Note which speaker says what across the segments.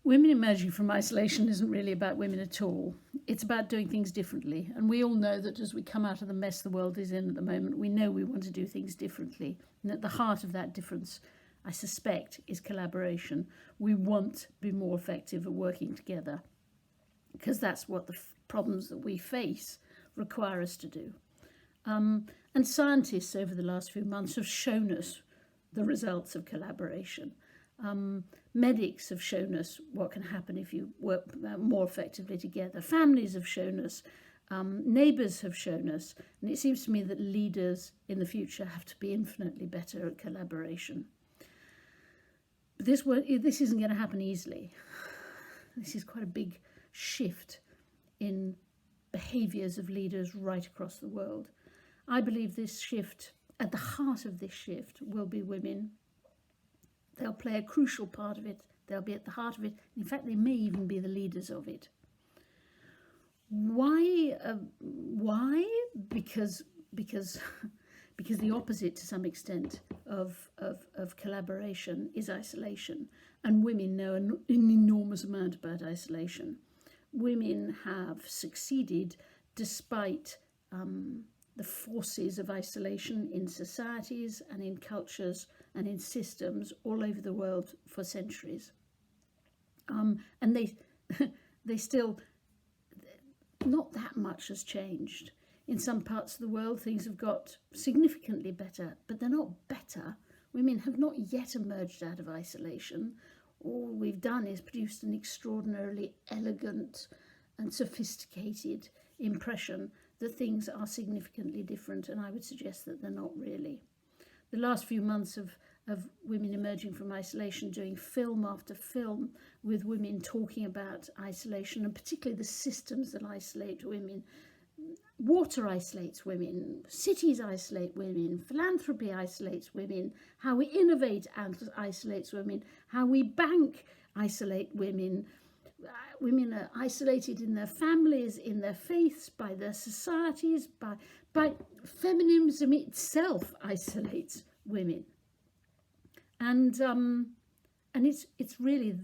Speaker 1: Women emerging from isolation isn't really about women at all. It's about doing things differently. And we all know that as we come out of the mess the world is in at the moment, we know we want to do things differently. And at the heart of that difference, I suspect, is collaboration. We want to be more effective at working together because that's what the problems that we face require us to do. And scientists over the last few months have shown us the results of collaboration. Medics have shown us what can happen if you work more effectively together. Families have shown us, neighbours have shown us, and it seems to me that leaders in the future have to be infinitely better at collaboration. But this isn't going to happen easily. This is quite a big shift in behaviours of leaders right across the world. I believe this shift, at the heart of this shift, will be women. They'll play a crucial part of it. They'll be at the heart of it. In fact, they may even be the leaders of it. Why? Because the opposite, to some extent, of collaboration is isolation. And women know an enormous amount about isolation. Women have succeeded despite the forces of isolation in societies and in cultures and in systems all over the world for centuries. And they still, not that much has changed. In some parts of the world, things have got significantly better, but they're not better. Women have not yet emerged out of isolation. All we've done is produced an extraordinarily elegant and sophisticated impression that things are significantly different, and I would suggest that they're not really. The last few months of women emerging from isolation, doing film after film with women talking about isolation, and particularly the systems that isolate women. Water isolates women, cities isolate women, philanthropy isolates women, how we innovate isolates women, how we bank isolate women. Women are isolated in their families, in their faiths, by their societies, by feminism itself isolates women. And it's really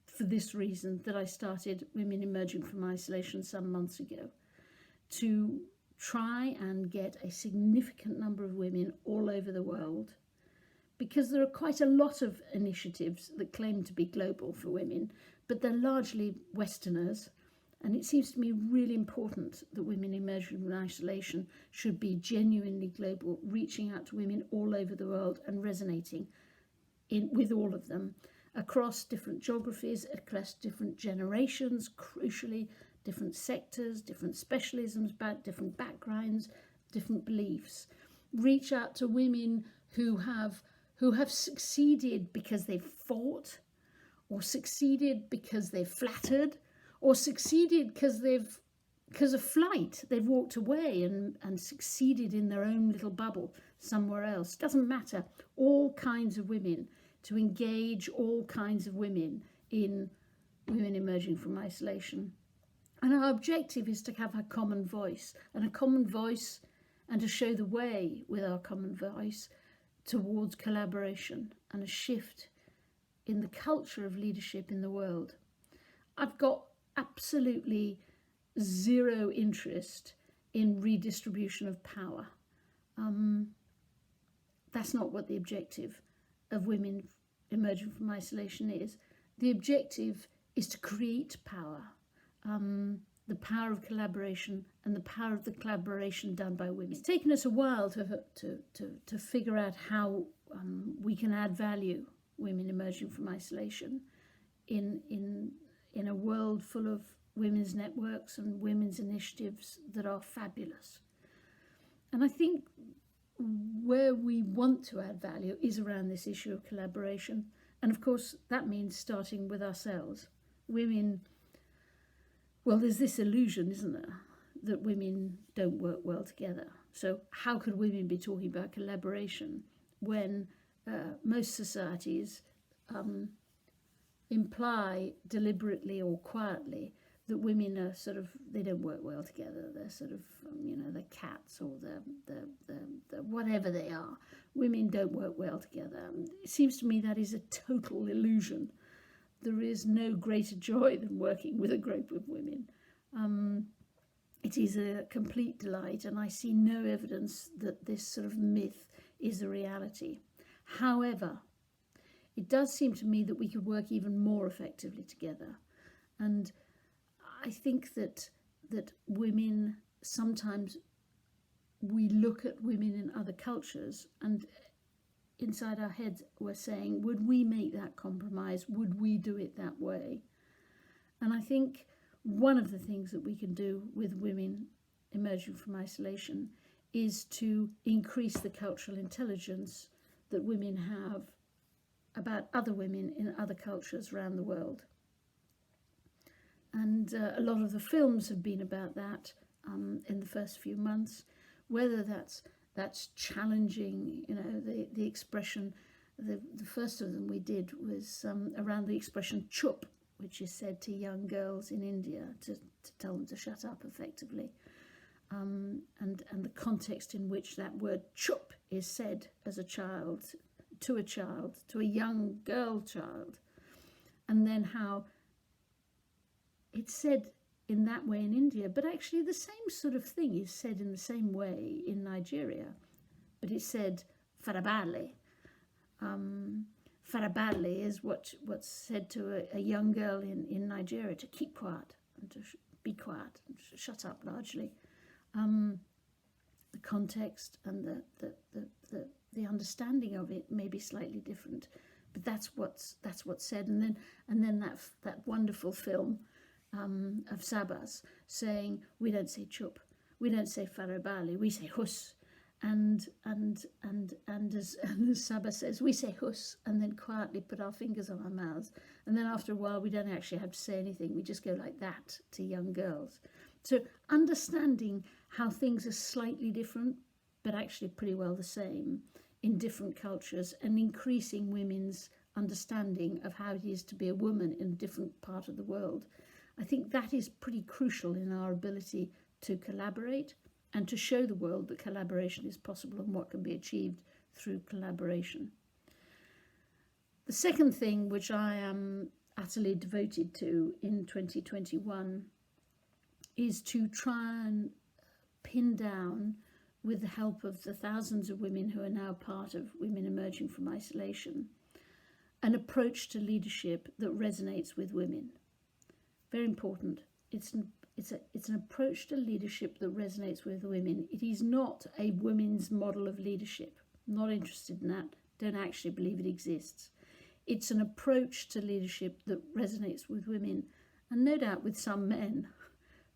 Speaker 1: for this reason that I started Women Emerging from Isolation some months ago, to try and get a significant number of women all over the world, because there are quite a lot of initiatives that claim to be global for women, but they're largely Westerners, and it seems to me really important that Women Emerging from Isolation should be genuinely global, reaching out to women all over the world and resonating with all of them, across different geographies, across different generations, crucially, different sectors, different specialisms, different backgrounds, different beliefs. Reach out to women who have succeeded because they've fought, or succeeded because they've flattered, or succeeded because of flight. They've walked away and succeeded in their own little bubble somewhere else. Doesn't matter. All kinds of women, to engage all kinds of women in Women Emerging from Isolation. And our objective is to have a common voice, and to show the way with our common voice towards collaboration and a shift in the culture of leadership in the world. I've got absolutely zero interest in redistribution of power. That's not what the objective of Women Emerging from Isolation is. The objective is to create power, the power of collaboration and the power of the collaboration done by women. It's taken us a while to figure out how we can add value, Women Emerging from Isolation, in a world full of women's networks and women's initiatives that are fabulous. And I think where we want to add value is around this issue of collaboration. And of course, that means starting with ourselves. Women, well, there's this illusion, isn't there, that women don't work well together. So how could women be talking about collaboration when most societies imply deliberately or quietly that women are they don't work well together. They're they're cats, or they're whatever they are. Women don't work well together. It seems to me that is a total illusion. there is no greater joy than working with a group of women. It is a complete delight, and I see no evidence that this sort of myth is a reality. However, it does seem to me that we could work even more effectively together. And I think that women, sometimes we look at women in other cultures and inside our heads we're saying, would we make that compromise? Would we do it that way? And I think one of the things that we can do with women emerging from isolation is to increase the cultural intelligence that women have about other women in other cultures around the world. And a lot of the films have been about that in the first few months, whether that's challenging, the expression. The first of them we did was around the expression chup, which is said to young girls in India to tell them to shut up effectively. And the context in which that word chup is said as a child, to a young girl child. And then how it's said in that way in India, but actually the same sort of thing is said in the same way in Nigeria, but it's said farabale. Farabale is what's said to a young girl in Nigeria, to keep quiet and to be quiet and shut up largely. The context and the understanding of it may be slightly different, but that's what's said. And then that wonderful film of Sabas saying, we don't say chup, we don't say farabali, we say hus. And as Sabas says, we say hus and then quietly put our fingers on our mouths. And then after a while, we don't actually have to say anything. We just go like that to young girls. So understanding how things are slightly different, but actually pretty well the same in different cultures, and increasing women's understanding of how it is to be a woman in a different part of the world. I think that is pretty crucial in our ability to collaborate and to show the world that collaboration is possible and what can be achieved through collaboration. The second thing which I am utterly devoted to in 2021 is to try and pin down, with the help of the thousands of women who are now part of Women Emerging from Isolation, an approach to leadership that resonates with women. Very important. It's an approach to leadership that resonates with women. It is not a women's model of leadership. I'm not interested in that. Don't actually believe it exists. It's an approach to leadership that resonates with women, and no doubt with some men,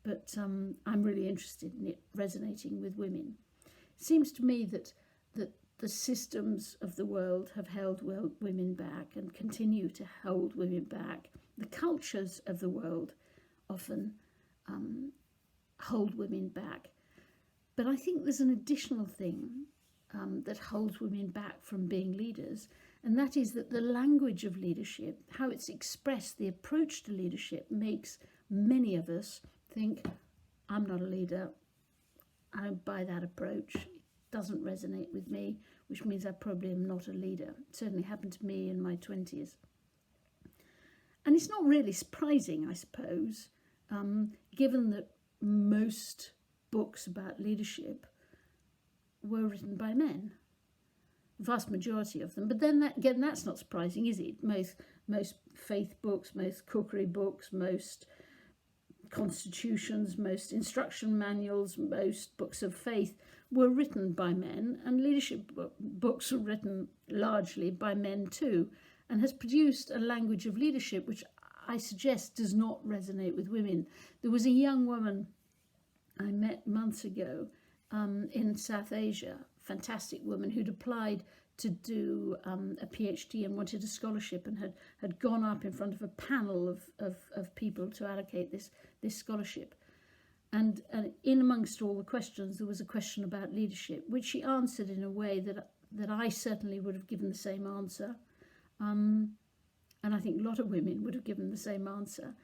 Speaker 1: but I'm really interested in it resonating with women. It seems to me that the systems of the world have held women back and continue to hold women back. The cultures of the world often hold women back. But I think there's an additional thing that holds women back from being leaders, and that is that the language of leadership, how it's expressed, the approach to leadership, makes many of us think, I'm not a leader, I don't buy that approach, it doesn't resonate with me, which means I probably am not a leader. It certainly happened to me in my 20s. And it's not really surprising, I suppose, given that most books about leadership were written by men, the vast majority of them. But then again, that's not surprising, is it? Most faith books, most cookery books, most constitutions, most instruction manuals, most books of faith were written by men, and leadership books were written largely by men too, and has produced a language of leadership which I suggest does not resonate with women. There was a young woman I met months ago in South Asia, fantastic woman who'd applied to do a PhD and wanted a scholarship, and had gone up in front of a panel of people to allocate this scholarship. And in amongst all the questions, there was a question about leadership, which she answered in a way that I certainly would have given the same answer. And I think a lot of women would have given the same answer.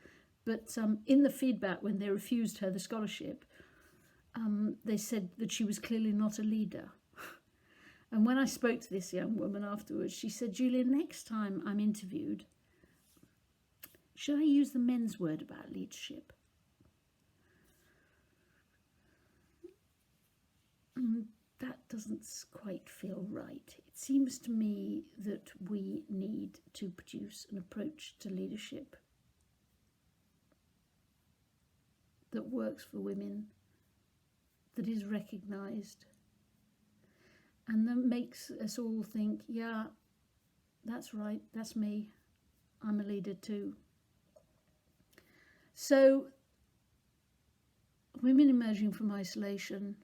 Speaker 1: But in the feedback, when they refused her the scholarship, they said that she was clearly not a leader. And when I spoke to this young woman afterwards, she said, Julia, next time I'm interviewed, Should I use the men's word about leadership? That doesn't quite feel right. It seems to me that we need to produce an approach to leadership that works for women, that is recognised, and that makes us all think, yeah, that's right, that's me, I'm a leader too. So, women emerging from isolation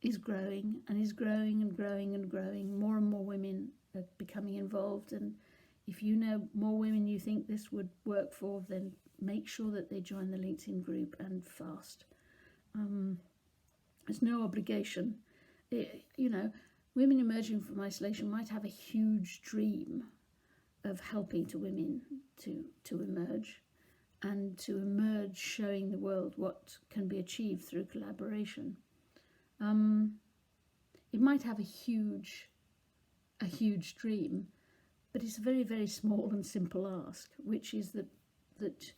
Speaker 1: is growing and is growing and growing and growing. More and more women are becoming involved, and if you know more women you think this would work for, then make sure that they join the LinkedIn group, and fast. There's no obligation. Women emerging from isolation might have a huge dream of helping women to emerge, and to emerge showing the world what can be achieved through collaboration. It might have a huge dream, but it's a very, very small and simple ask, which is that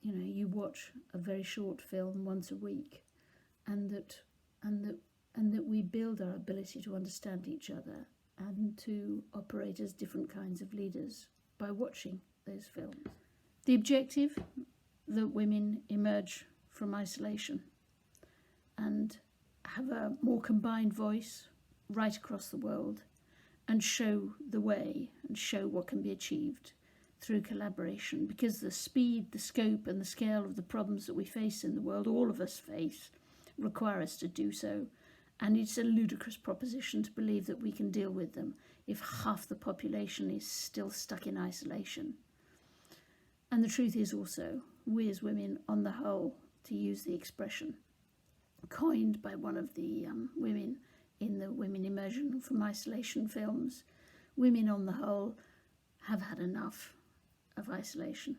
Speaker 1: you watch a very short film once a week, and that we build our ability to understand each other and to operate as different kinds of leaders by watching those films. The objective, that women emerge from isolation and have a more combined voice right across the world, and show the way and show what can be achieved through collaboration, because the speed, the scope and the scale of the problems that we face in the world, all of us face, require us to do so. And it's a ludicrous proposition to believe that we can deal with them if half the population is still stuck in isolation. And the truth is also, we as women on the whole, to use the expression coined by one of the women in the Women Emerging from Isolation films, women on the whole have had enough of isolation.